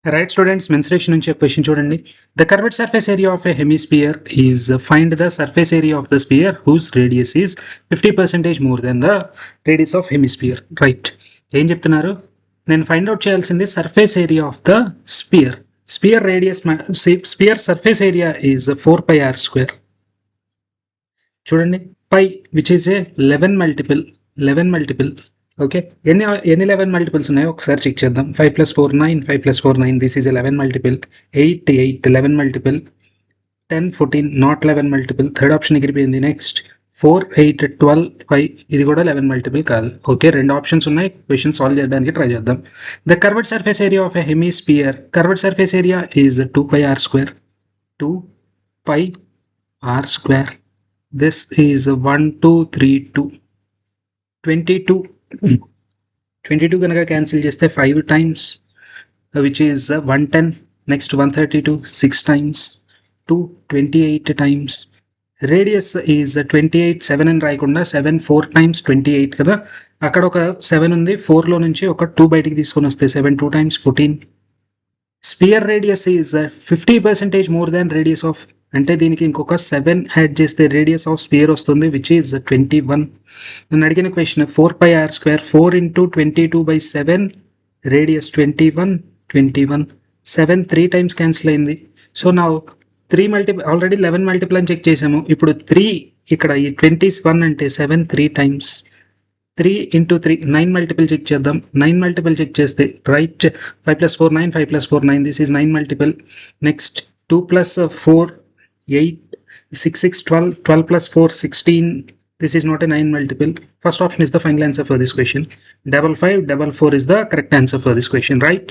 Right students, mensuration నుంచి question చూడండి. The curved surface area of a hemisphere is find the surface area of the sphere whose radius is 50% more than the radius of hemisphere. Right, ఏం చెప్తున్నారు? నేను find out చేయాల్సింది surface area of the sphere. Sphere radius sphere surface area is 4πr². చూడండి, pi which is a 11 multiple. Okay, ఎన్ని 11 multiples ఉన్నాయో ఒకసారి check చేద్దాం. 5 + 4 9, 5 + 4 9, this is 11 multiple. 8 11 multiple. 10 14 not 11 multiple. Third option ఎగిరిపోయింది. నెక్స్ట్ 4 8 12 5, ఇది కూడా 11 multiple కాదు. ఓకే, రెండు ఆప్షన్స్ ఉన్నాయి. క్వశ్చన్ సాల్వ్ చేయడానికి ట్రై చేద్దాం. The curved surface area of a hemisphere, curved surface area is 2πr². 2πr². This is 1 2 3 2 22. 22 కనుక క్యాన్సిల్ చేస్తే 5 times, which is 110. Next 132 6 times. 2 28 times. Radius is 28. 7 అని రాయకుండా 7 4 టైమ్స్ 28 కదా, అక్కడ ఒక 7 ఉంది. 4లో నుంచి ఒక 2 బయటికి తీసుకొని వస్తే 7 2 times 14. Sphere radius is 50% more than radius of, అంటే దీనికి ఇంకొక 7 యాడ్ చేస్తే రేడియస్ ఆఫ్ స్పియర్ వస్తుంది, విచ్ ఈజ్ 21. నన్ను అడిగిన question 4πr². 4 × 22/7 radius 21. 7 3 times cancel అయింది. సో నా 3 మల్టిపుల్, ఆల్రెడీ 11 మల్టిపుల్ అని చెక్ చేసాము. ఇప్పుడు 3 ఇక్కడ ఈ 21 అంటే 7 3 టైమ్స్. 3 × 3 9 మల్టిపుల్ చెక్ చేద్దాం. 9 మల్టిపుల్ చెక్ చేస్తే right, 5 + 4 9, 5 + 4 9, this is 9 multiple. Next 2 + 4 8, 6 6 12, 12 + 4 16. This is not a 9 multiple. First option is the final answer for this question. 55 4 is the correct answer for this question, right?